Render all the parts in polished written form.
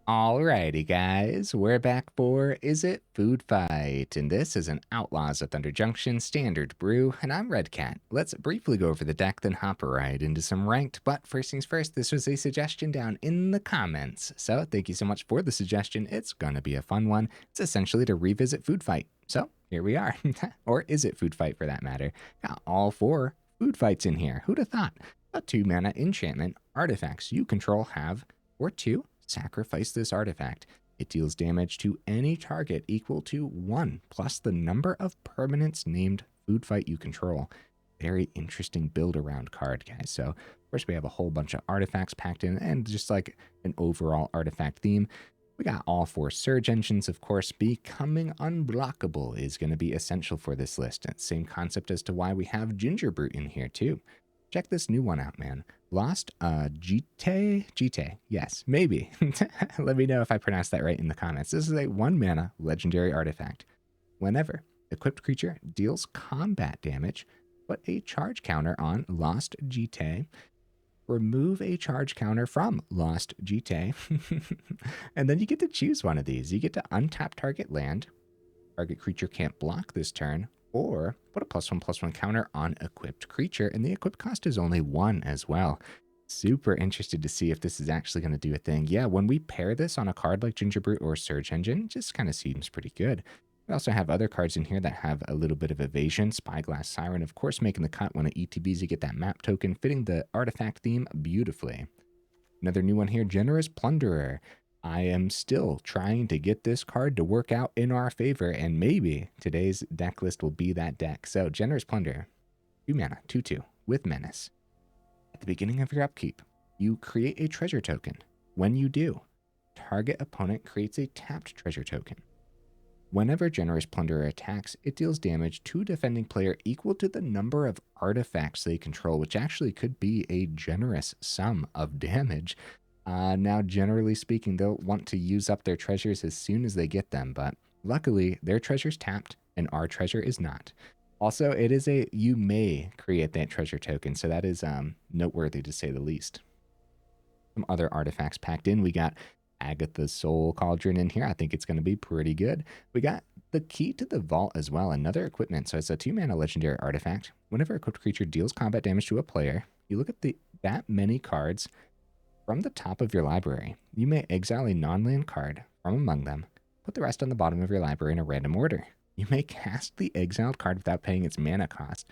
Alrighty, guys, we're back for Is It Food Fight? And this is an Outlaws of Thunder Junction Standard brew, and I'm Redcat. Let's briefly go over the deck, then hop right into some ranked. But first things first, this was a suggestion down in the comments. So thank you so much for the suggestion. It's gonna be a fun one. It's essentially to revisit Food Fight. So here we are. Or is it Food Fight for that matter? Got all 4 food fights in here. Who'd have thought? A 2-mana enchantment artifacts you control have, or 2, sacrifice this artifact. It deals damage to any target equal to 1 plus the number of permanents named food fight you control. Very interesting build around card, guys. So, of course, we have a whole bunch of artifacts packed in and just like an overall artifact theme. We got all 4 surge engines, of course. Becoming unblockable is going to be essential for this list. And same concept as to why we have Gingerbrute in here, too. Check this new one out, man. Lost Jitte? Yes, maybe. Let me know if I pronounced that right in the comments. This is a 1-mana legendary artifact. Whenever equipped creature deals combat damage, put a charge counter on Lost Jitte. Remove a charge counter from Lost Jitte. And then you get to choose one of these. You get to untap target land. Target creature can't block this turn. Or put a +1/+1 counter on equipped creature, and the equip cost is only 1 as well. Super interested to see if this is actually going to do a thing. Yeah, when we pair this on a card like Gingerbrute or Surge Engine, it just kind of seems pretty good. We also have other cards in here that have a little bit of evasion. Spyglass Siren, of course, making the cut when it ETBs, you get that map token, fitting the artifact theme beautifully. Another new one here, Generous Plunderer. I am still trying to get this card to work out in our favor, and maybe today's deck list will be that deck. So, Generous Plunderer, 2-mana, 2/2, with Menace. At the beginning of your upkeep, you create a treasure token. When you do, target opponent creates a tapped treasure token. Whenever Generous Plunderer attacks, it deals damage to defending player equal to the number of artifacts they control, which actually could be a generous sum of damage. Now, generally speaking, they'll want to use up their treasures as soon as they get them, but luckily, their treasure's tapped and our treasure is not. Also, it is you may create that treasure token, so that is noteworthy to say the least. Some other artifacts packed in. We got Agatha's Soul Cauldron in here. I think it's going to be pretty good. We got the Key to the Vault as well, another equipment. So it's a 2-mana legendary artifact. Whenever a equipped creature deals combat damage to a player, you look at that many cards from the top of your library. You may exile a non-land card from among them, put the rest on the bottom of your library in a random order. You may cast the exiled card without paying its mana cost.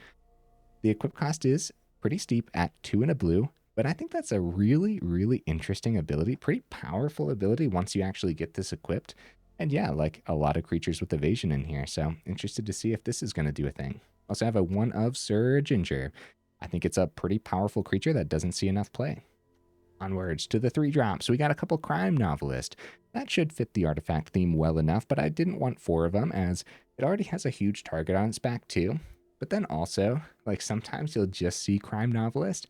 The equip cost is pretty steep at 2 and a blue, but I think that's a really, really interesting ability. Pretty powerful ability once you actually get this equipped. And yeah, like a lot of creatures with evasion in here, so interested to see if this is going to do a thing. Also have a 1 of Surge Ginger. I think it's a pretty powerful creature that doesn't see enough play. Onwards to the 3 drops. We got a couple Crime Novelist. That should fit the artifact theme well enough, but I didn't want 4 of them as it already has a huge target on its back too. But then also, like sometimes you'll just see Crime Novelist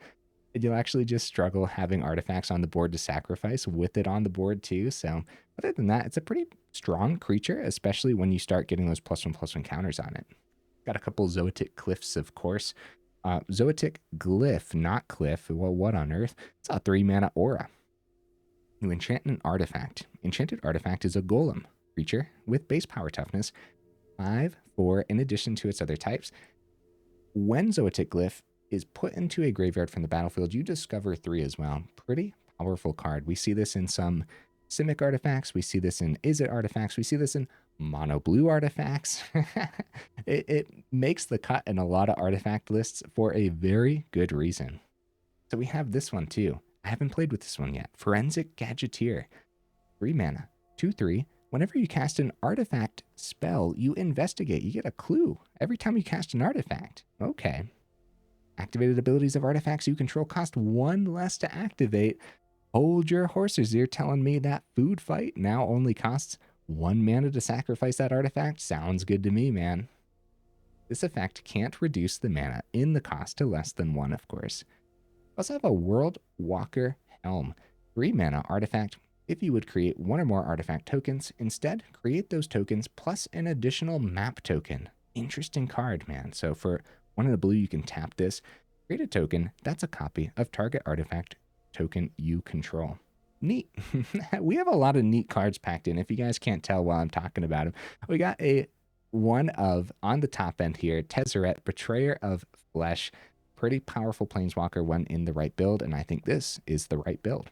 and you'll actually just struggle having artifacts on the board to sacrifice with it on the board too. So other than that, it's a pretty strong creature, especially when you start getting those +1/+1 counters on it. Got a couple Zoetic Glyphs, of course. Zoetic Glyph, not Cliff. Well, what on earth? It's a 3-mana aura. You enchant an artifact. Enchanted artifact is a golem creature with base power toughness 5/4 in addition to its other types. When Zoetic Glyph is put into a graveyard from the battlefield, you discover 3 as well. Pretty powerful card. We see this in some Simic artifacts. We see this in Is It artifacts. We see this in mono blue artifacts. It makes the cut in a lot of artifact lists for a very good reason. So we have this one too. I haven't played with this one yet. Forensic Gadgeteer. 3-mana, 2/3. Whenever you cast an artifact spell, you investigate. You get a clue every time you cast an artifact. Okay. Activated abilities of artifacts you control cost 1 less to activate. Hold your horses. You're telling me that food fight now only costs 1 mana to sacrifice that artifact? Sounds good to me, man. This effect can't reduce the mana in the cost to less than 1, of course. We also have a Worldwalker Helm. 3-mana artifact. If you would create 1 or more artifact tokens, instead create those tokens plus an additional map token. Interesting card, man. So for 1 in the blue, you can tap this, create a token that's a copy of target artifact token you control. Neat. We have a lot of neat cards packed in. If you guys can't tell while I'm talking about them, we got a one of, on the top end here, Tezzeret, Betrayer of Flesh. Pretty powerful Planeswalker when in the right build, and I think this is the right build.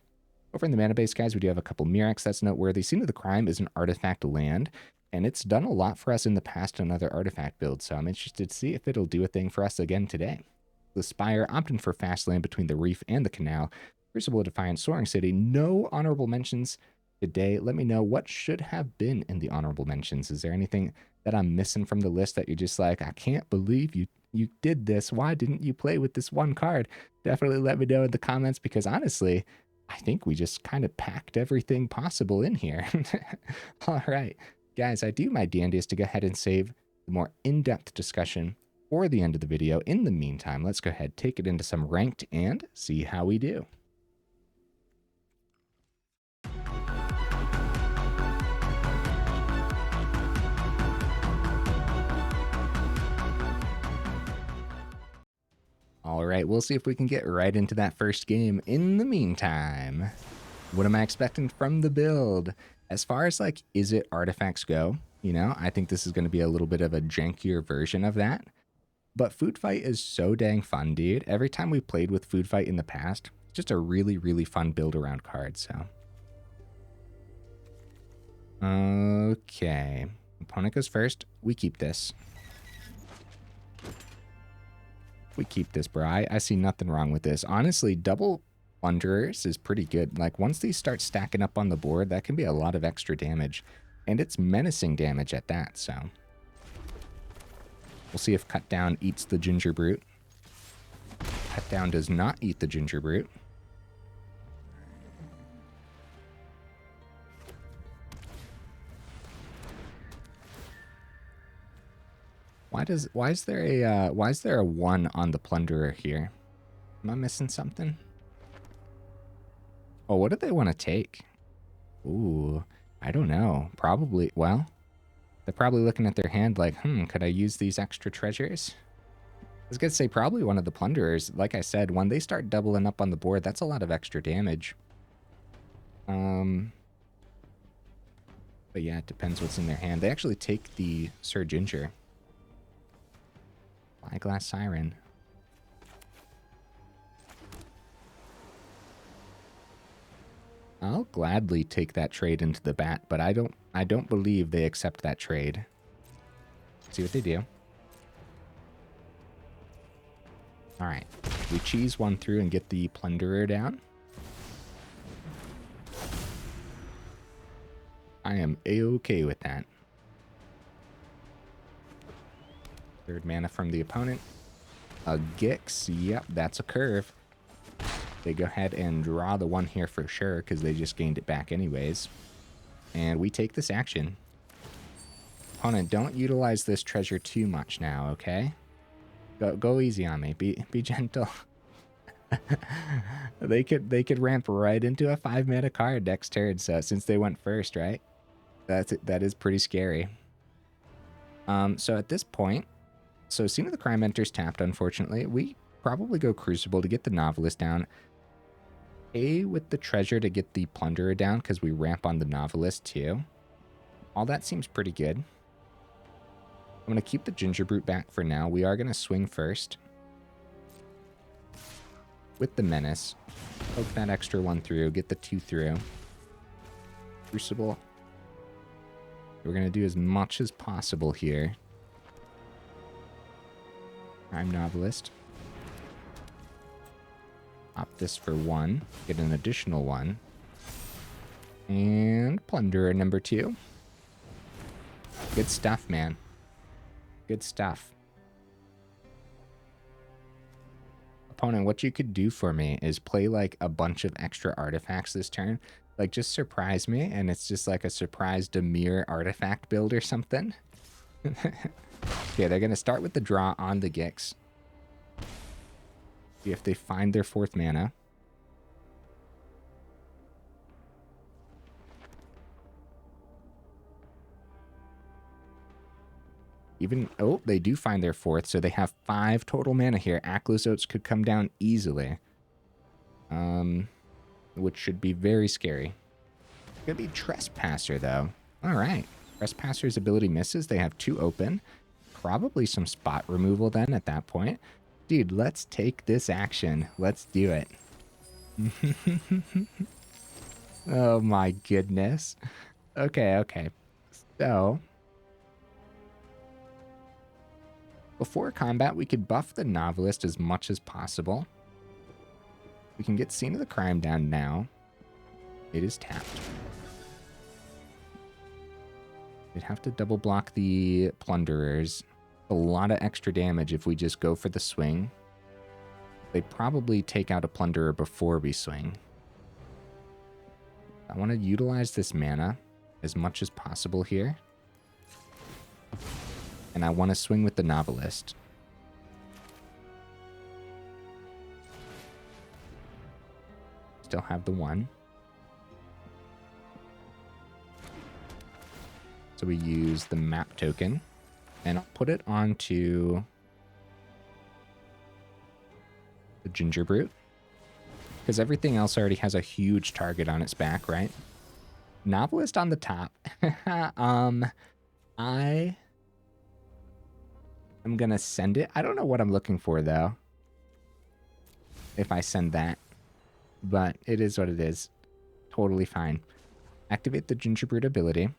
Over in the mana base, guys, we do have a couple Mirrex. That's noteworthy. Scene of the Crime is an artifact land, and it's done a lot for us in the past in other artifact builds, so I'm interested to see if it'll do a thing for us again today. The Spire, opting for fast land between the Reef and the Canal. Crucible, Defiance, Soaring City. No honorable mentions today. Let me know what should have been in the honorable mentions. Is there anything that I'm missing from the list that you're just like, I can't believe you did this. Why didn't you play with this one card? Definitely let me know in the comments, because honestly, I think we just kind of packed everything possible in here. All right, guys, I do my dandiest to go ahead and save the more in-depth discussion for the end of the video. In the meantime, let's go ahead, take it into some ranked and see how we do. All right, we'll see if we can get right into that first game. In the meantime, what am I expecting from the build? As far as like, is it artifacts go? You know, I think this is going to be a little bit of a jankier version of that. But Food Fight is so dang fun, dude. Every time we played with Food Fight in the past, it's just a really, really fun build around card, so. Okay. Opponent goes first. We keep this. We keep this, bro. I see nothing wrong with this. Honestly, double Plunderers is pretty good. Like, once these start stacking up on the board, that can be a lot of extra damage. And it's menacing damage at that, so. We'll see if Cut Down eats the Gingerbrute. Cut Down does not eat the Gingerbrute. Why is there a 1 on the Plunderer here? Am I missing something? Oh, what do they want to take? Ooh, I don't know. Probably, well, they're probably looking at their hand like, could I use these extra treasures? I was gonna say probably one of the Plunderers. Like I said, when they start doubling up on the board, that's a lot of extra damage. But yeah, it depends what's in their hand. They actually take the Sir Ginger. Spyglass Siren. I'll gladly take that trade into the bat, but I don't believe they accept that trade. Let's see what they do. All right, we cheese one through and get the Plunderer down. I am a-okay with that. Third mana from the opponent. A Gix. Yep, that's a curve. They go ahead and draw the 1 here for sure, because they just gained it back anyways. And we take this action. Opponent, don't utilize this treasure too much now, okay? Go easy on me. Be gentle. They could ramp right into a 5-mana card next turn, so since they went first, right? That is pretty scary. So at this point, so Scene of the Crime enters tapped, unfortunately. We probably go Crucible to get the Novelist down. A with the treasure to get the Plunderer down, because we ramp on the Novelist too. All that seems pretty good. I'm going to keep the Gingerbrute back for now. We are going to swing first with the Menace. Poke that extra 1 through, get the 2 through. Crucible. We're going to do as much as possible here. Crime Novelist. Opt this for 1. Get an additional 1. And Plunderer number 2. Good stuff, man. Good stuff. Opponent, what you could do for me is play like a bunch of extra artifacts this turn. Like, just surprise me, and it's just like a surprise Demir artifact build or something. Okay, they're going to start with the draw on the Gix. See if they find their 4th mana. Oh, they do find their 4th, so they have 5 total mana here. Outlaws could come down easily. which should be very scary. Gonna be Trespasser, though. All right. Trespasser's ability misses. They have 2 open. Probably some spot removal then at that point. Dude, let's take this action. Let's do it. Oh my goodness. Okay, okay. So, before combat, we could buff the Novelist as much as possible. We can get Scene of the Crime down now. It is tapped. We'd have to double block the Plunderers. A lot of extra damage if we just go for the swing. They probably take out a Plunderer before we swing. I want to utilize this mana as much as possible here. And I want to swing with the Novelist. Still have the 1. So we use the map token, and I'll put it onto the Gingerbrute, because everything else already has a huge target on its back, right? Novelist on the top. I am gonna send it. I don't know what I'm looking for though, if I send that, but it is what it is. Totally fine. Activate the Gingerbrute ability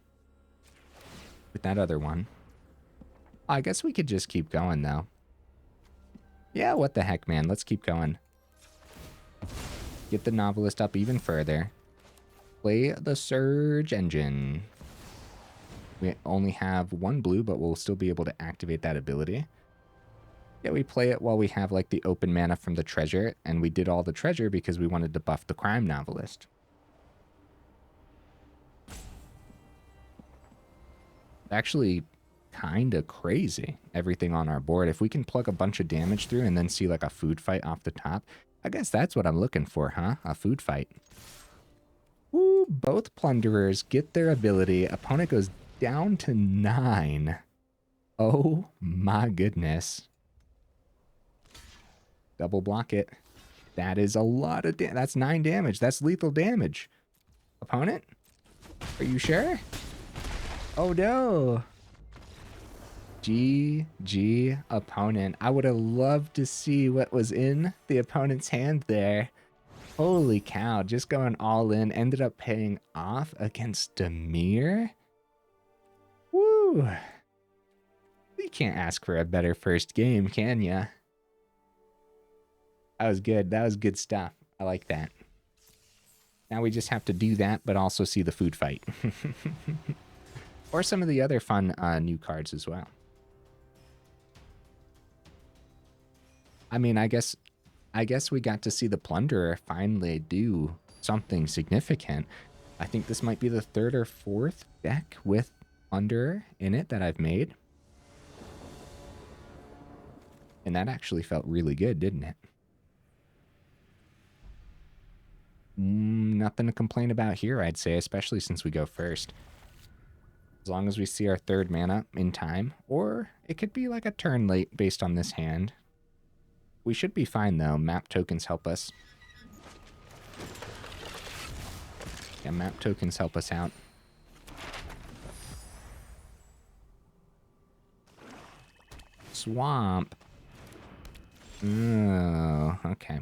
with that other one. I guess we could just keep going though. Yeah, what the heck, man. Let's keep going. Get the Novelist up even further. Play the Surge Engine. We only have 1 blue, but we'll still be able to activate that ability. Yeah, we play it while we have like the open mana from the treasure, and we did all the treasure because we wanted to buff the Crime Novelist. Actually kind of crazy, everything on our board. If we can plug a bunch of damage through and then see like a food fight off the top, I guess that's what I'm looking for, huh? A food fight. Ooh, both Plunderers get their ability. Opponent goes down to 9. Oh my goodness. Double block it. That is a lot of damage. That's 9 damage. That's lethal damage. Opponent? Are you sure? Oh no. GG opponent. I would have loved to see what was in the opponent's hand there. Holy cow, just going all in. Ended up paying off against Demir. Woo. You can't ask for a better first game, can ya? That was good. That was good stuff. I like that. Now we just have to do that, but also see the food fight. Or some of the other fun new cards as well. I mean, I guess we got to see the Plunderer finally do something significant. I think this might be the 3rd or 4th deck with Plunderer in it that I've made. And that actually felt really good, didn't it? Nothing to complain about here, I'd say, especially since we go first. As long as we see our 3rd mana in time, or it could be like a turn late based on this hand. We should be fine though. Map tokens help us. Yeah, map tokens help us out. Swamp. Oh, okay.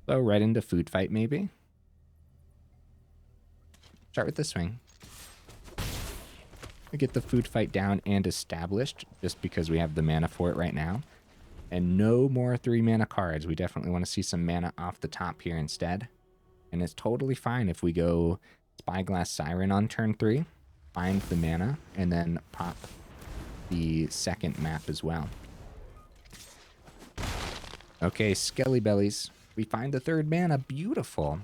So right into food fight maybe. Start with the swing. We get the food fight down and established just because we have the mana for it right now. And no more 3 mana cards. We definitely want to see some mana off the top here instead. And it's totally fine if we go Spyglass Siren on turn 3, find the mana, and then pop the 2nd map as well. Okay, Skelly Bellies. We find the 3rd mana. Beautiful.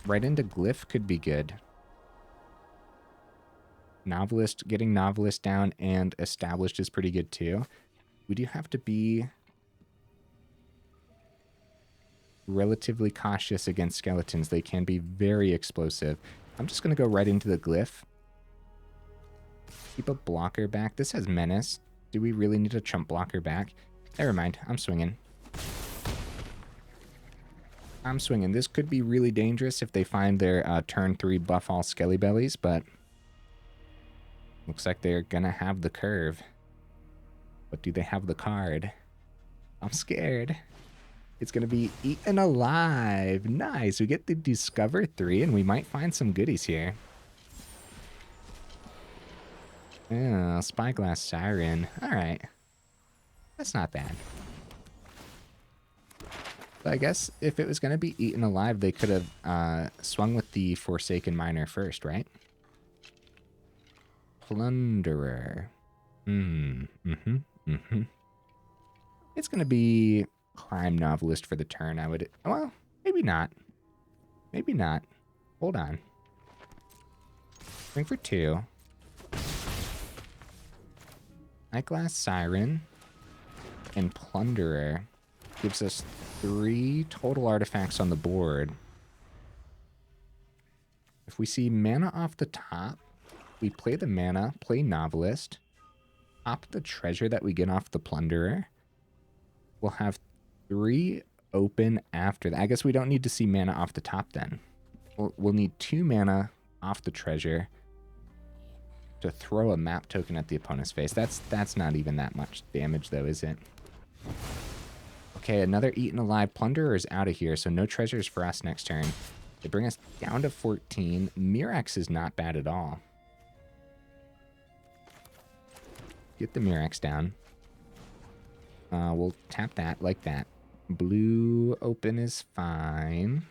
Right into Glyph could be good. Novelist, getting Novelist down and established is pretty good too. We do have to be relatively cautious against skeletons. They can be very explosive. I'm just going to go right into the Glyph. Keep a blocker back. This has Menace. Do we really need a chump blocker back? Never mind. I'm swinging. I'm swinging. This could be really dangerous if they find their turn 3 buff all Skelly Bellies, but looks like they're gonna have the curve. But do they have the card? I'm scared. It's gonna be eaten alive. Nice. We get the Discover 3, and we might find some goodies here. Oh, Spyglass Siren. Alright. That's not bad. But I guess if it was going to be eaten alive, they could have swung with the Forsaken Miner first, right? Plunderer. It's going to be Crime Novelist for the turn, I would... Well, maybe not. Maybe not. Hold on. Swing for 2. Spyglass Siren and Plunderer gives us 3 total artifacts on the board. If we see mana off the top, we play the mana, play Novelist, pop the treasure that we get off the Plunderer. We'll have 3 open after that. I guess we don't need to see mana off the top then. We'll need 2 mana off the treasure to throw a map token at the opponent's face. That's not even that much damage though, is it? Okay, another eaten alive. Plunderer is out of here, so no treasures for us next turn. They bring us down to 14. Mirrex is not bad at all. Get the Mirrex down. We'll tap that like that. Blue open is fine.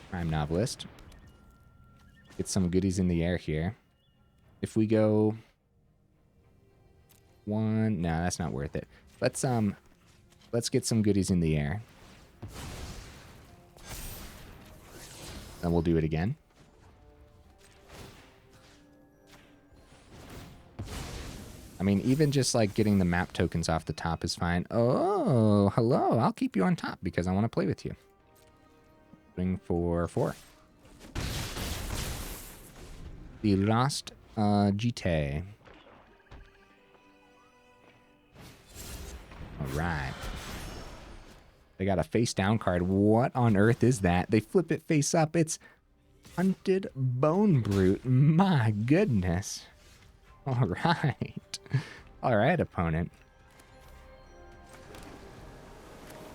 Crime Novelist. Get some goodies in the air here. If we go 1, no, that's not worth it. Let's get some goodies in the air. Then we'll do it again. I mean, even just like getting the map tokens off the top is fine. Oh, hello. I'll keep you on top because I want to play with you. Swing for 4. The Lost Jitte. Alright. They got a face down card. What on earth is that? They flip it face up. It's Hunted Bone Brute. My goodness. Alright. Alright, opponent.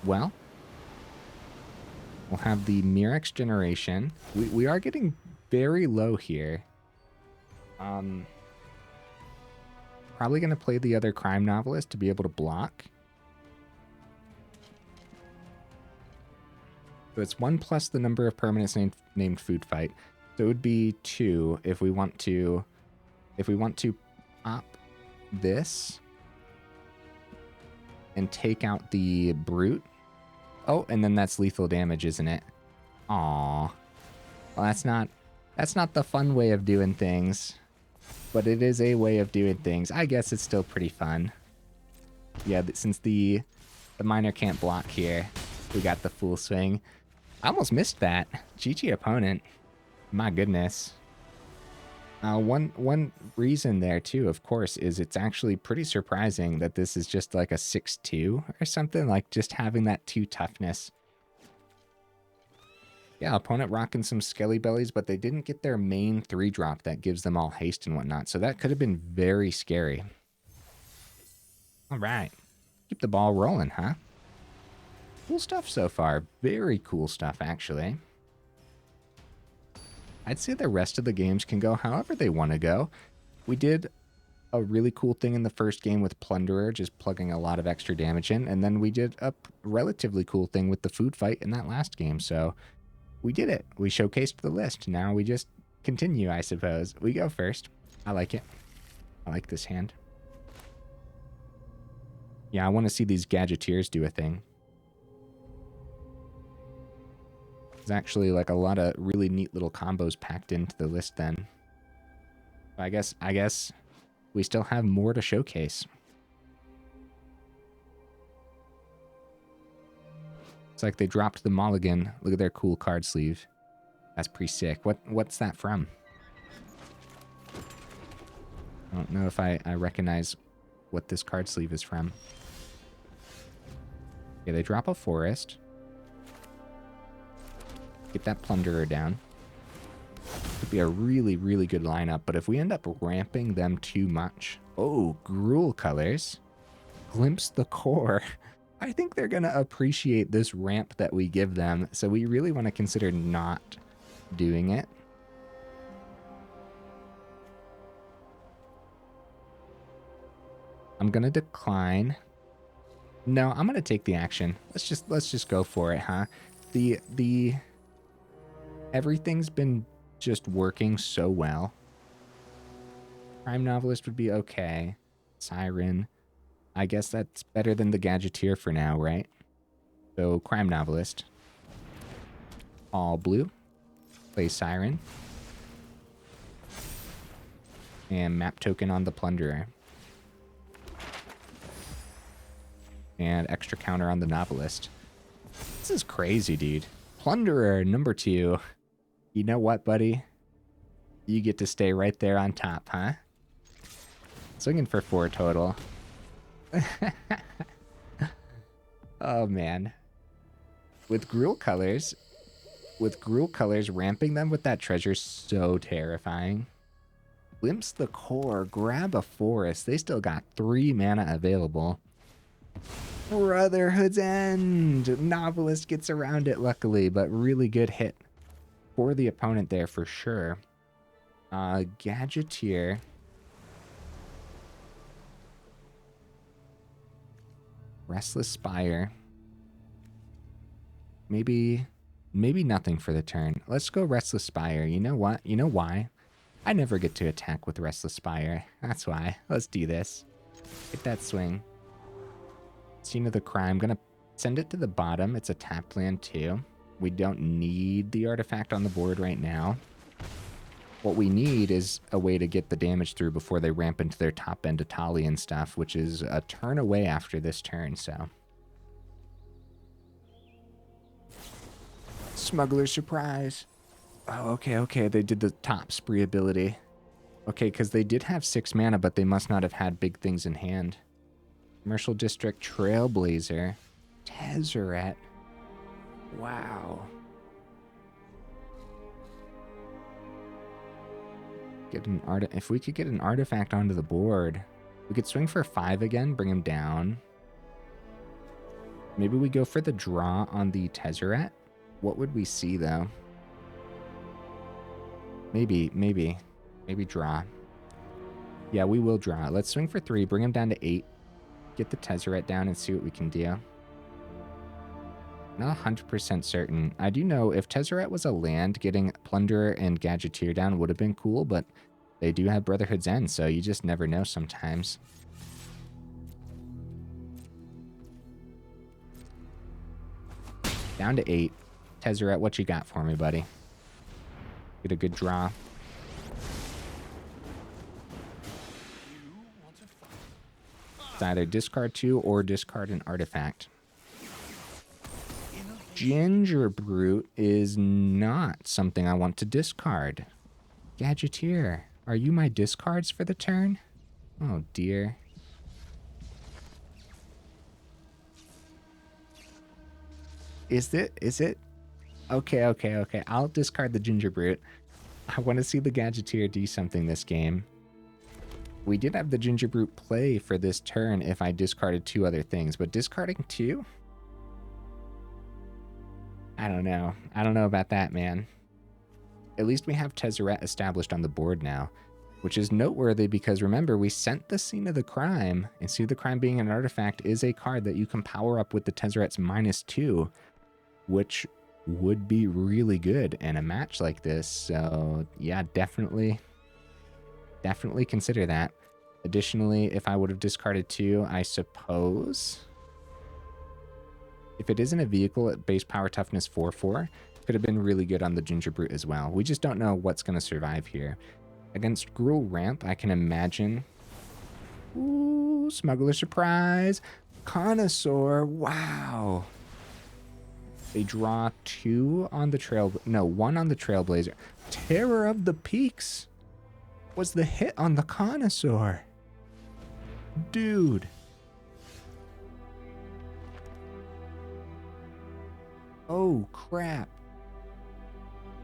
Well, we'll have the Mirrex generation. We are getting very low here. Probably going to play the other Crime Novelist to be able to block. So it's 1 plus the number of permanents named Food Fight. So it would be 2 if we want to pop this and take out the Brute. Oh, and then that's lethal damage, isn't it? Aww. Well, that's not the fun way of doing things, but it is a way of doing things. I guess it's still pretty fun. Yeah, since the miner can't block here, we got the full swing. I almost missed that. GG opponent. My goodness. One reason there too, of course, is it's actually pretty surprising that this is just like a 6-2 or something, like just having that 2 toughness. Yeah, opponent rocking some Skelly Bellies, but they didn't get their main 3-drop that gives them all haste and whatnot, so that could have been very scary. All right. Keep the ball rolling, huh? Cool stuff so far. Very cool stuff, actually. I'd say the rest of the games can go however they want to go. We did a really cool thing in the first game with Plunderer, just plugging a lot of extra damage in, and then we did a relatively cool thing with the food fight in that last game, so we did it. We showcased the list. Now we just continue, I suppose. We go first. I like it. I like this hand. Yeah, I want to see these Gadgeteers do a thing. There's actually like a lot of really neat little combos packed into the list then. I guess we still have more to showcase. It's like they dropped the mulligan. Look at their cool card sleeve. That's pretty sick. What's that from? I don't know if I recognize what this card sleeve is from. Okay, they drop a forest. Get that Plunderer down. Could be a really, really good lineup, but if we end up ramping them too much... Oh, Gruul colors. Glimpse the core. I think they're going to appreciate this ramp that we give them, so we really want to consider not doing it. I'm going to decline. No, I'm going to take the action. Let's just go for it, huh? Everything's been just working so well. Crime Novelist would be okay. Siren. I guess that's better than the Gadgeteer for now, right? So, Crime Novelist. All blue. Play Siren. And map token on the Plunderer. And extra counter on the Novelist. This is crazy, dude. Plunderer, number 2. You know what, buddy? You get to stay right there on top, huh? Swinging for 4 total. Oh, man. With Gruul colors ramping them with that treasure, so terrifying. Glimpse the core, grab a forest. They still got 3 mana available. Brotherhood's End. Novelist gets around it, luckily, but really good hit for the opponent there for sure. Gadgeteer. Restless Spire. Maybe nothing for the turn. Let's go Restless Spire. You know what? You know why? I never get to attack with Restless Spire. That's why. Let's do this. Get that swing. Scene of the Crime. Gonna send it to the bottom. It's a tapped land too. We don't need the artifact on the board right now. What we need is a way to get the damage through before they ramp into their top end Atali and stuff, which is a turn away after this turn, so. Smuggler Surprise. Oh, okay. They did the top spree ability. Okay, because they did have 6 mana, but they must not have had big things in hand. Commercial District, Trailblazer, Tezzeret. Wow. If we could get an artifact onto the board, we could swing for 5 again, bring him down. Maybe we go for the draw on the Tezzeret. What would we see though? Maybe draw. Yeah, we will draw. Let's swing for 3, bring him down to 8. Get the Tezzeret down and see what we can do. Not 100% certain. I do know if Tezzeret was a land, getting Plunderer and Gadgeteer down would have been cool, but they do have Brotherhood's End, so you just never know sometimes. Down to 8. Tezzeret, what you got for me, buddy? Get a good draw. It's either discard 2 or discard an artifact. Gingerbrute is not something I want to discard. Gadgeteer, are you my discards for the turn? Oh dear. Is it? Okay. I'll discard the Gingerbrute. I want to see the Gadgeteer do something this game. We did have the Gingerbrute play for this turn if I discarded 2 other things, but discarding 2? I don't know. I don't know about that, man. At least we have Tezzeret established on the board now, which is noteworthy because remember, we sent the Scene of the Crime, and Scene of the Crime being an artifact is a card that you can power up with the Tezzeret's -2, which would be really good in a match like this. So yeah, definitely consider that. Additionally, if I would have discarded 2, I suppose if it isn't a vehicle at base power toughness 4/4, could have been really good on the Gingerbrute as well. We just don't know what's going to survive here. Against Gruul Ramp, I can imagine. Ooh, Smuggler Surprise. Connoisseur. Wow. They draw 2 on the trail. No, 1 on the Trailblazer. Terror of the Peaks was the hit on the Connoisseur. Dude. Oh, crap.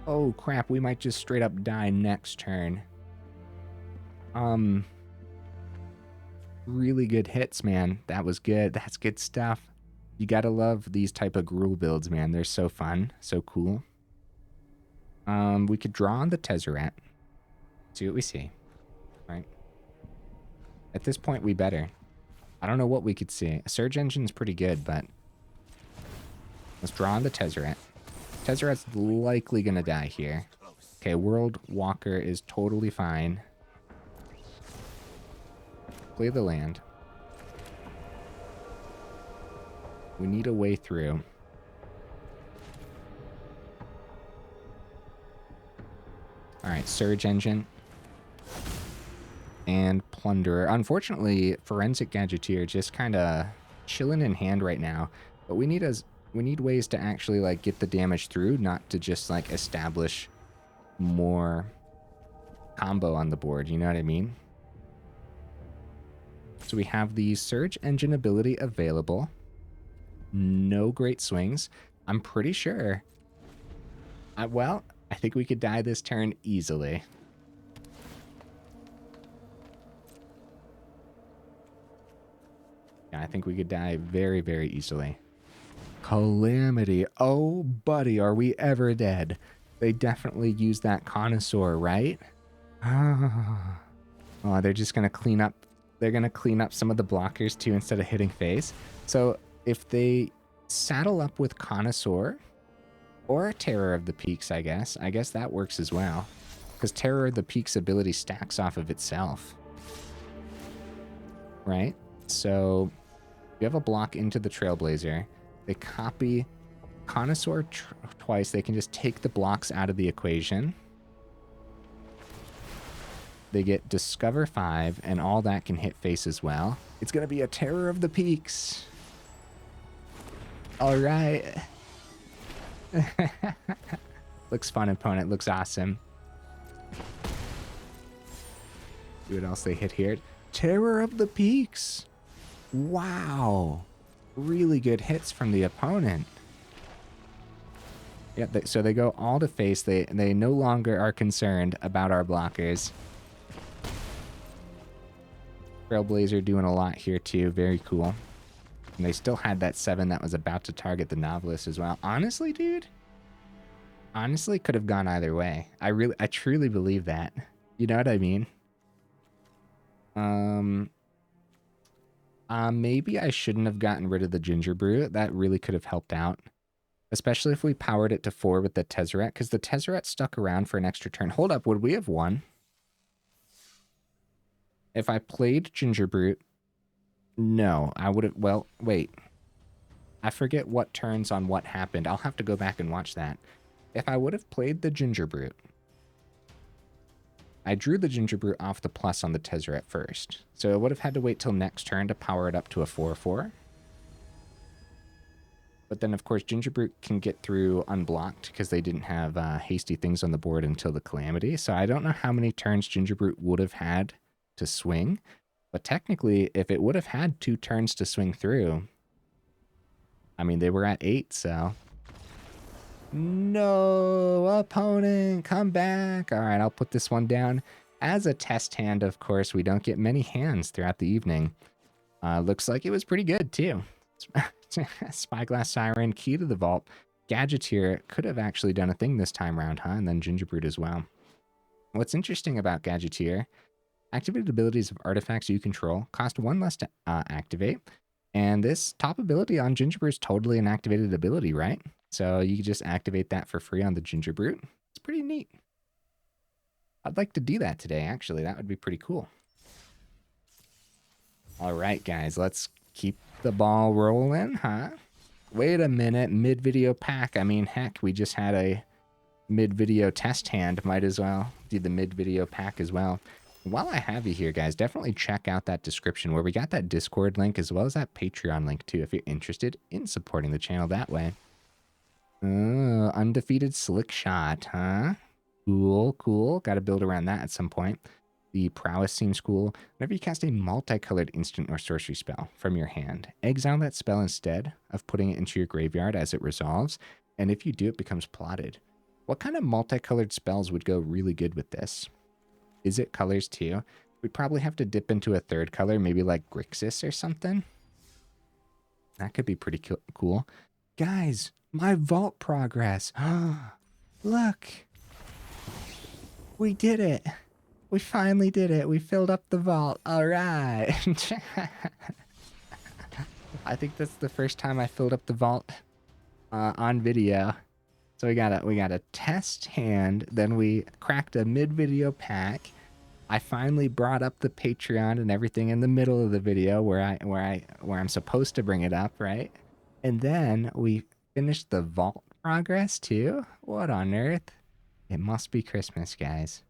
Oh, crap. We might just straight up die next turn. Really good hits, man. That was good. That's good stuff. You gotta love these type of gruel builds, man. They're so fun. So cool. We could draw on the Tezzeret. See what we see. Right. At this point, we better. I don't know what we could see. A Surge Engine's pretty good, but let's draw on the Tezzeret. Tezzeret's likely gonna die here. Okay, Worldwalker is totally fine. Play the land. We need a way through. Alright, Surge Engine. And Plunderer. Unfortunately, Forensic Gadgeteer just kind of chilling in hand right now. But we need ways to actually like get the damage through, not to just like establish more combo on the board, you know what I mean? So we have the Surge Engine ability available. No great swings. I'm pretty sure. Well, I think we could die this turn easily. Yeah, I think we could die very, very easily. Calamity. Oh, buddy, are we ever dead? They definitely use that Connoisseur, right? Oh, they're just going to clean up. They're going to clean up some of the blockers, too, instead of hitting face. So if they saddle up with Connoisseur or Terror of the Peaks, I guess that works as well. Because Terror of the Peaks ability stacks off of itself. Right? So you have a block into the Trailblazer. They copy Connoisseur twice. They can just take the blocks out of the equation. They get Discover 5, and all that can hit face as well. It's going to be a Terror of the Peaks. All right. Looks fun, opponent. Looks awesome. See what else they hit here. Terror of the Peaks. Wow. Really good hits from the opponent. Yeah, so they go all to face. They no longer are concerned about our blockers. Trailblazer doing a lot here too. Very cool. And they still had that 7 that was about to target the Novelist as well. Honestly, dude. Honestly, could have gone either way. I truly believe that. You know what I mean? Maybe I shouldn't have gotten rid of the Gingerbrute. That really could have helped out. Especially if we powered it to 4 with the Tezzeret, because the Tezzeret stuck around for an extra turn. Hold up, would we have won? If I played Gingerbrute, no, I would have, well, wait. I forget what turns on what happened. I'll have to go back and watch that. If I would have played the Gingerbrute, I drew the Gingerbrute off the plus on the Tezzeret first. So I would have had to wait till next turn to power it up to a 4/4. But then, of course, Gingerbrute can get through unblocked because they didn't have hasty things on the board until the Calamity. So I don't know how many turns Gingerbrute would have had to swing. But technically, if it would have had 2 turns to swing through, I mean, they were at 8, so... No, opponent, come back. All right, I'll put this one down. As a test hand, of course, we don't get many hands throughout the evening. Looks like it was pretty good, too. Spyglass Siren, Key to the Vault. Gadgeteer could have actually done a thing this time around, huh? And then Gingerbrute as well. What's interesting about Gadgeteer, activated abilities of artifacts you control cost 1 less to activate. And this top ability on Gingerbrute is totally an activated ability, right? So you can just activate that for free on the Gingerbrute. It's pretty neat. I'd like to do that today, actually. That would be pretty cool. All right, guys, let's keep the ball rolling, huh? Wait a minute, mid-video pack. I mean, heck, we just had a mid-video test hand. Might as well do the mid-video pack as well. While I have you here, guys, definitely check out that description where we got that Discord link as well as that Patreon link, too, if you're interested in supporting the channel that way. Undefeated Slick Shot, huh? Cool, cool. Got to build around that at some point. The Prowess seems cool. Whenever you cast a multicolored instant or sorcery spell from your hand, exile that spell instead of putting it into your graveyard as it resolves. And if you do, it becomes plotted. What kind of multicolored spells would go really good with this? Is it colors too? We'd probably have to dip into a third color, maybe like Grixis or something. That could be pretty cool. Guys, my vault progress. Look. We did it. We finally did it. We filled up the vault. All right. I think that's the first time I filled up the vault on video. So we got a test hand, then we cracked a mid-video pack. I finally brought up the Patreon and everything in the middle of the video where I'm supposed to bring it up, right? And then we finished the vault progress too. What on earth? It must be Christmas, guys.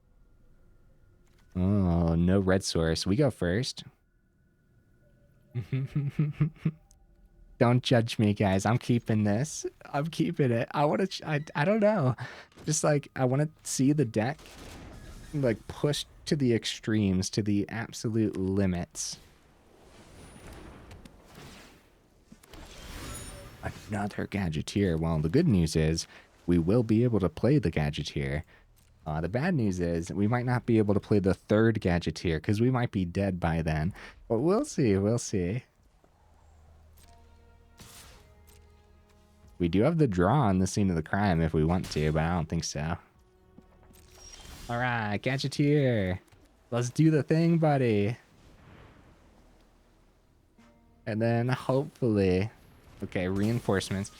Oh, no red source. We go first. Don't judge me, guys. I'm keeping this. I'm keeping it. I want to... I don't know. Just like, I want to see the deck like pushed to the extremes, to the absolute limits. Another Gadgeteer. Well, the good news is we will be able to play the Gadgeteer. The bad news is we might not be able to play the third Gadgeteer because we might be dead by then. But we'll see. We'll see. We do have the draw on the scene of the crime if we want to, but I don't think so. All right, Gadgeteer. Let's do the thing, buddy. And then hopefully... Okay, reinforcements.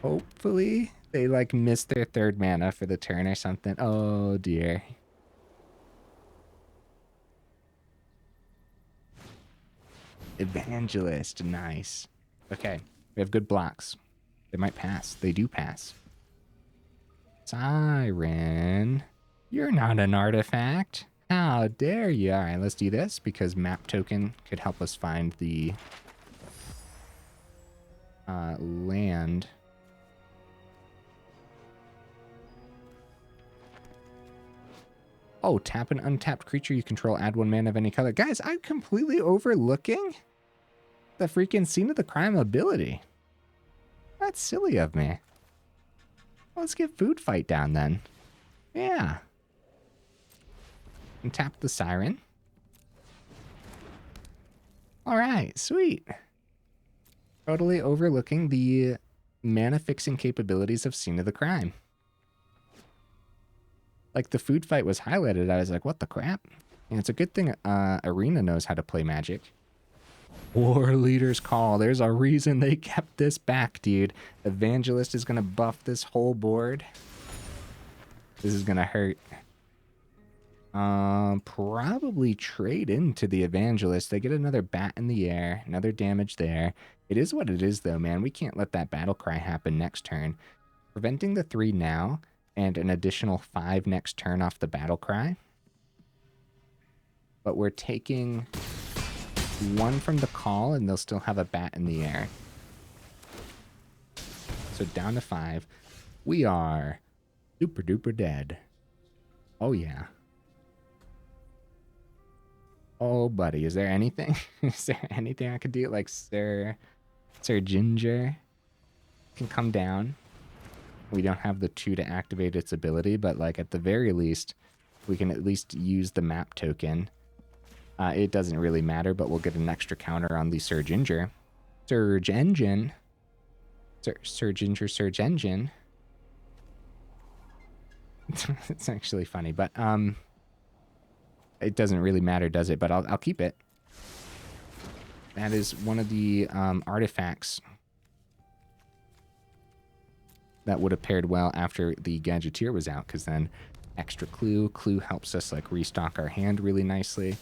Hopefully they like missed their third mana for the turn or something. Oh dear. Evangelist, nice. Okay, we have good blocks. They might pass. They do pass. Siren, you're not an artifact. How dare you? All right, let's do this because map token could help us find the land. Oh, tap an untapped creature you control, add 1 mana of any color. Guys, I'm completely overlooking the freaking scene of the crime ability. That's silly of me. Well, let's get food fight down then. Yeah. And tap the siren. All right, sweet. Totally overlooking the mana fixing capabilities of Scene of the Crime. Like the food fight was highlighted, I was like, what the crap? And it's a good thing Arena knows how to play Magic. War Leader's Call. There's a reason they kept this back, dude. Evangelist is going to buff this whole board. This is going to hurt. Probably trade into the Evangelist. They get another bat in the air, another damage there. It is what it is, though, man. We can't let that battle cry happen next turn. Preventing the 3 now and an additional 5 next turn off the battle cry. But we're taking 1 from the call, and they'll still have a bat in the air. So down to 5. We are super duper dead. Oh, yeah. Oh, buddy, is there anything? Is there anything I could do? Like Sir Ginger can come down. We don't have the 2 to activate its ability, but like at the very least, we can at least use the map token. It doesn't really matter, but we'll get an extra counter on the Surge Engine. Surge Engine. Surge Engine. It's actually funny, but it doesn't really matter, does it? But I'll keep it. That is one of the artifacts that would have paired well after the Gadgeteer was out, because then extra clue. Clue helps us like restock our hand really nicely.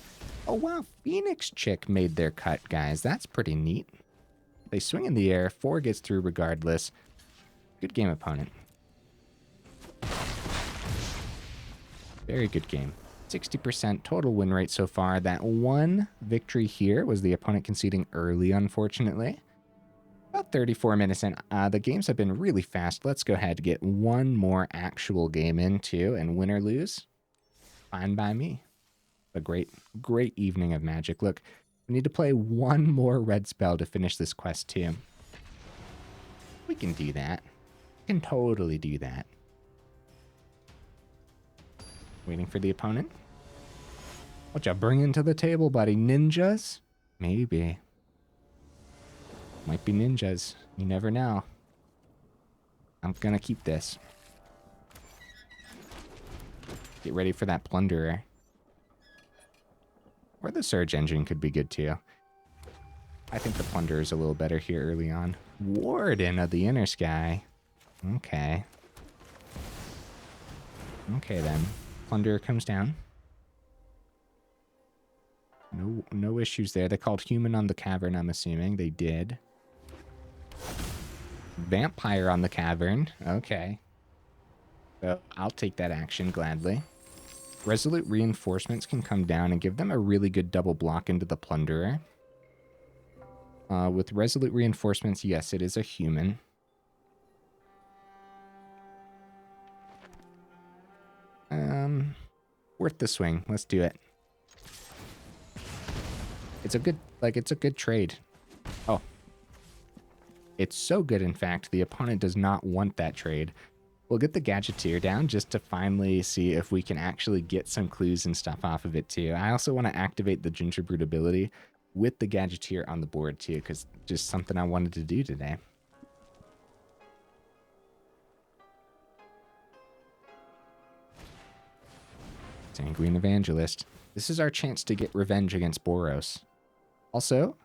Oh wow, Phoenix Chick made their cut, guys. That's pretty neat. They swing in the air. 4 gets through regardless. Good game, opponent. Very good game. 60% total win rate so far. That 1 victory here was the opponent conceding early, unfortunately. About 34 minutes in. The games have been really fast. Let's go ahead and get 1 more actual game in, too. And win or lose, fine by me. A great evening of Magic. Look, we need to play 1 more red spell to finish this quest, too. We can do that. Can totally do that. Waiting for the opponent. What you bringing to the table, buddy? Ninjas? Maybe. Might be ninjas. You never know. I'm gonna keep this. Get ready for that Plunderer. Or the Surge Engine could be good too. I think the Plunderer is a little better here early on. Warden of the Inner Sky. Okay. Okay then. Plunderer comes down. No issues there. They called human on the cavern, I'm assuming. They did. Vampire on the cavern. Okay. So I'll take that action gladly. Resolute reinforcements can come down and give them a really good double block into the Plunderer. With resolute reinforcements, yes, it is a human. Worth the swing. Let's do it. It's a good trade. Oh. It's so good, in fact, the opponent does not want that trade. We'll get the Gadgeteer down just to finally see if we can actually get some clues and stuff off of it, too. I also want to activate the Gingerbrute ability with the Gadgeteer on the board, too, because just something I wanted to do today. Sanguine Evangelist. This is our chance to get revenge against Boros. Also,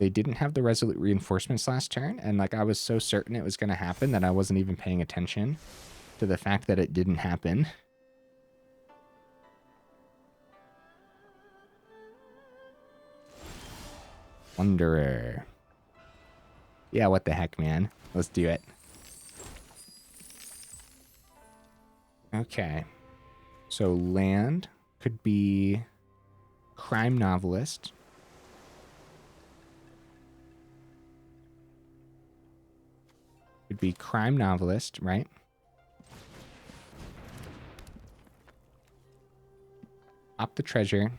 they didn't have the Resolute Reinforcements last turn, and like I was so certain it was going to happen that I wasn't even paying attention to the fact that it didn't happen. Wanderer. Yeah, what the heck, man. Let's do it. Okay. So land could be Crime Novelist. Could be Crime Novelist, right? Up the treasure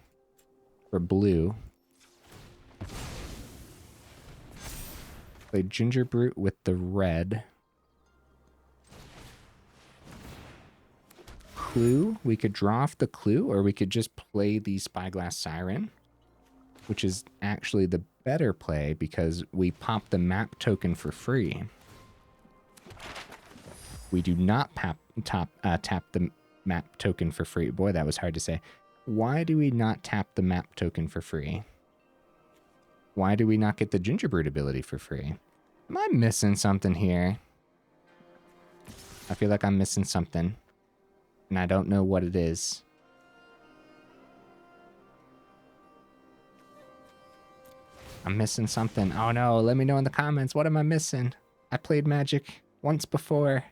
for blue. Play Gingerbrute with the red. Clue. We could draw off the clue, or we could just play the Spyglass Siren, which is actually the better play because we pop the map token for free. We do not tap the map token for free. Boy, that was hard to say. Why do we not tap the map token for free? Why do we not get the Gingerbrute ability for free? Am I missing something here? I feel like I'm missing something, and I don't know what it is. I'm missing something. Oh no, let me know in the comments. What am I missing? I played Magic once before.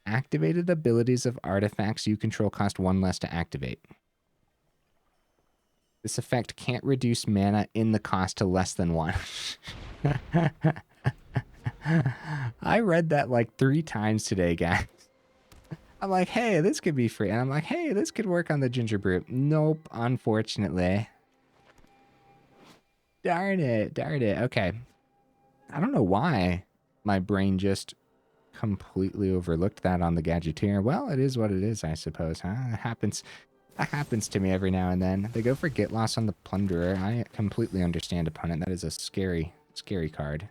Activated abilities of artifacts you control cost 1 less to activate. This effect can't reduce mana in the cost to less than 1. I read that like 3 times today, guys. I'm like, hey, this could be free. And I'm like, hey, this could work on the Gingerbrute. Nope, unfortunately. Darn it, darn it. Okay. I don't know why my brain just completely overlooked that on the Gadgeteer. Well, it is what it is, I suppose, huh? It happens. That happens to me every now and then. They go for Get Lost on the Plunderer. I completely understand, opponent. That is a scary, scary card.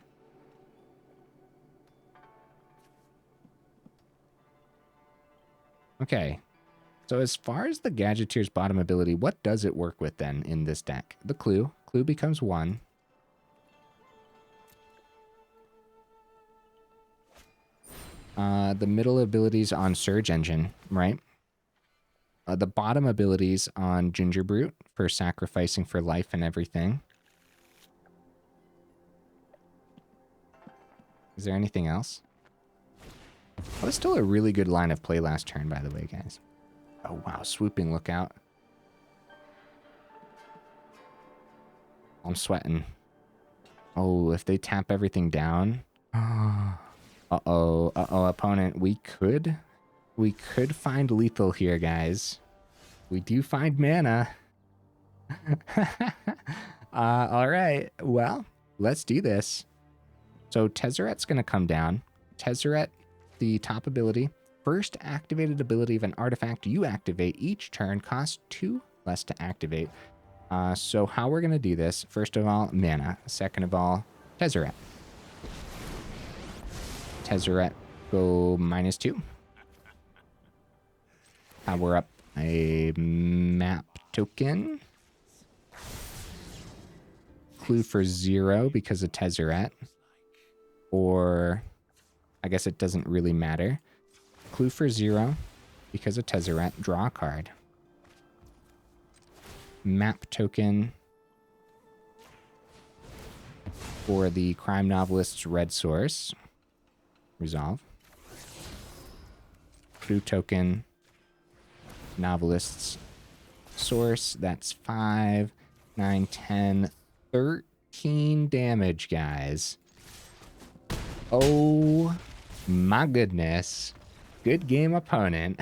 Okay. So as far as the Gadgeteer's bottom ability, what does it work with then in this deck? The Clue. Clue becomes 1. The middle abilities on Surge Engine, right? The bottom abilities on Gingerbrute for sacrificing for life and everything. Is there anything else? That was still a really good line of play last turn, by the way, guys. Oh, wow. Swooping Lookout. I'm sweating. Oh, if they tap everything down. Uh-oh. Uh-oh, opponent. We could find lethal here, guys. We do find mana. All right. Well, let's do this. So Tezzeret's going to come down. Tezzeret, the top ability. First activated ability of an artifact you activate each turn costs 2 less to activate. So how we're going to do this, first of all, mana. Second of all, Tezzeret. Tezzeret, go -2. Power up a map token. Clue for 0 because of Tezzeret. Or, I guess it doesn't really matter. Clue for 0 because of Tezzeret. Draw a card. Map token for the Crime Novelist's red source. Resolve. Blue token. Novelist's source. That's 5, 9, 10, 13 damage, guys. Oh my goodness. Good game, opponent.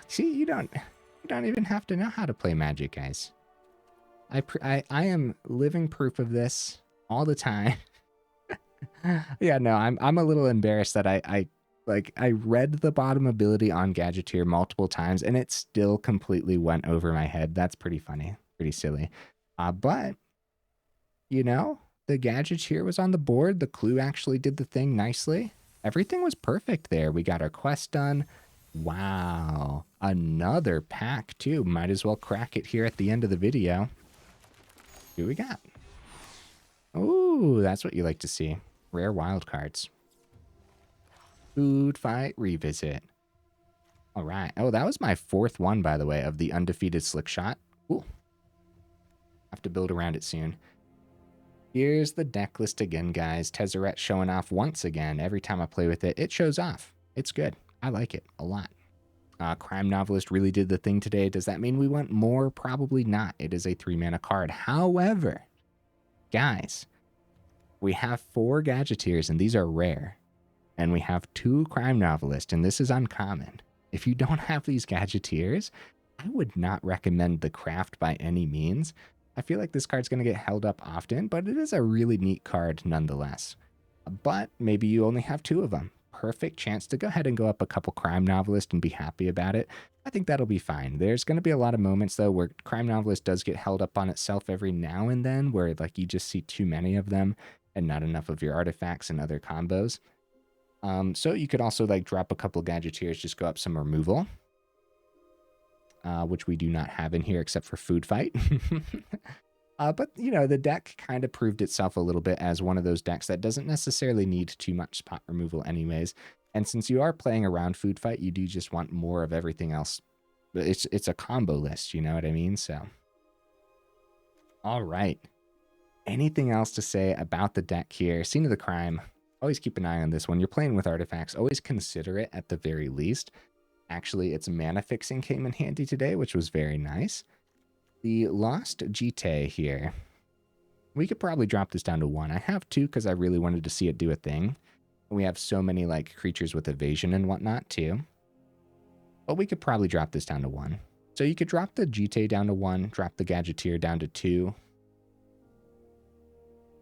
See, you don't even have to know how to play Magic, guys. I am living proof of this all the time. Yeah, no, I'm a little embarrassed that I read the bottom ability on Gadgeteer multiple times and it still completely went over my head. That's pretty funny, pretty silly. But you know, the Gadgeteer was on the board. The clue actually did the thing nicely. Everything was perfect there. We got our quest done. Wow. Another pack, too. Might as well crack it here at the end of the video. What do we got? Ooh, that's what you like to see. Rare wild cards. Food Fight Revisit. All right. Oh, that was my 4th one, by the way, of the undefeated slick shot. Ooh. Have to build around it soon. Here's the deck list again, guys. Tezzeret showing off once again. Every time I play with it, it shows off. It's good. I like it a lot. Crime Novelist really did the thing today. Does that mean we want more? Probably not. It is a 3-mana card. However, guys, we have 4 Gadgeteers, and these are rare. And we have 2 Crime Novelists, and this is uncommon. If you don't have these Gadgeteers, I would not recommend the craft by any means. I feel like this card's going to get held up often, but it is a really neat card nonetheless. But maybe you only have 2 of them. Perfect chance to go ahead and go up a couple Crime Novelist and be happy about it. I think that'll be fine. There's going to be a lot of moments, though, where Crime Novelist does get held up on itself every now and then, where like you just see too many of them and not enough of your artifacts and other combos. So you could also like drop a couple Gadgeteers, just go up some removal. Which we do not have in here except for Food Fight. But, you know, the deck kind of proved itself a little bit as one of those decks that doesn't necessarily need too much spot removal anyways. And since you are playing around Food Fight, you do just want more of everything else. It's a combo list, you know what I mean? So, all right. Anything else to say about the deck here? Scene of the Crime. Always keep an eye on this one. You're playing with artifacts. Always consider it at the very least. Actually, its mana fixing came in handy today, which was very nice. The Lost Jitte here. We could probably drop this down to 1. I have 2 because I really wanted to see it do a thing. We have so many like creatures with evasion and whatnot too. But we could probably drop this down to 1. So you could drop the Jitte down to 1, drop the Gadgeteer down to 2.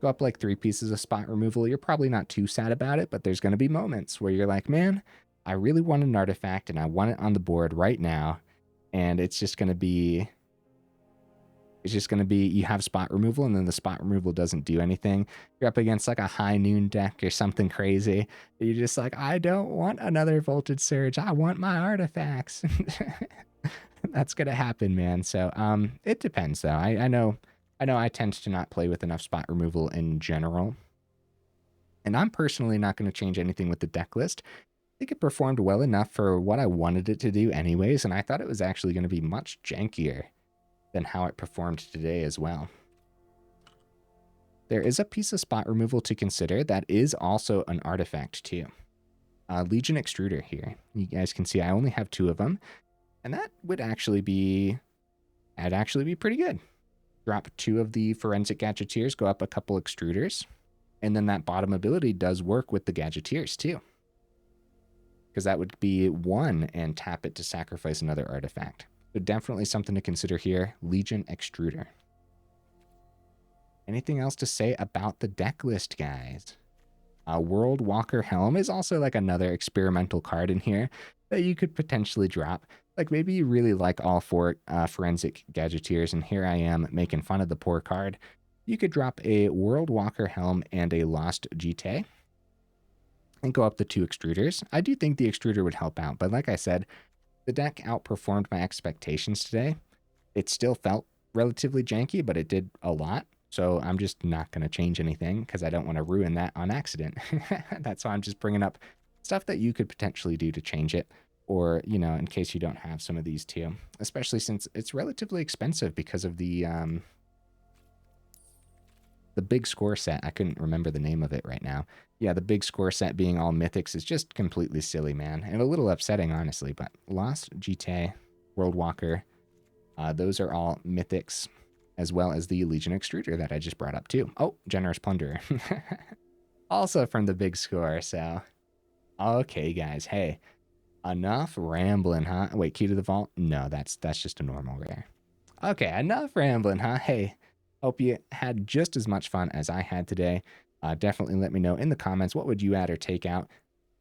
Go up like 3 pieces of spot removal. You're probably not too sad about it, but there's going to be moments where you're like, man, I really want an artifact and I want it on the board right now. And it's just going to be, you have spot removal and then the spot removal doesn't do anything. You're up against like a high noon deck or something crazy. You're just like, I don't want another Voltage Surge. I want my artifacts. That's going to happen, man. So it depends though. I know I tend to not play with enough spot removal in general. And I'm personally not going to change anything with the deck list. I think it performed well enough for what I wanted it to do anyways, and I thought it was actually going to be much jankier than how it performed today as well. There is a piece of spot removal to consider that is also an artifact too. Legion Extruder here. You guys can see I only have 2 of them, and that would actually be, that'd actually be pretty good. Drop 2 of the Forensic Gadgeteers, go up a couple Extruders, and then that bottom ability does work with the Gadgeteers too. Because that would be 1 and tap it to sacrifice another artifact. So definitely something to consider here. Legion Extruder. Anything else to say about the deck list, guys? Worldwalker Helm is also like another experimental card in here that you could potentially drop. Like maybe you really like all four Forensic Gadgeteers, and here I am making fun of the poor card. You could drop a Worldwalker Helm and a Lost Jitte and go up the 2 extruders. I do think the extruder would help out, but like I said, the deck outperformed my expectations today. It still felt relatively janky, but it did a lot. So I'm just not going to change anything because I don't want to ruin that on accident. That's why I'm just bringing up stuff that you could potentially do to change it, or, you know, in case you don't have some of these too, especially since it's relatively expensive because of the big score set. I couldn't remember the name of it right now. Yeah, the big score set being all mythics is just completely silly, man, and a little upsetting, honestly. But Lost Jitte, Worldwalker, those are all mythics, as well as the Legion Extruder that I just brought up too. Oh, Generous Plunderer. Also from the big score, so. Okay, guys, hey, enough rambling, huh? Wait, Key to the Vault? No, that's just a normal rare. Okay, enough rambling, huh? Hey, hope you had just as much fun as I had today. Definitely let me know in the comments what would you add or take out.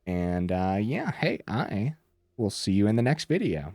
And yeah, hey, I will see you in the next video.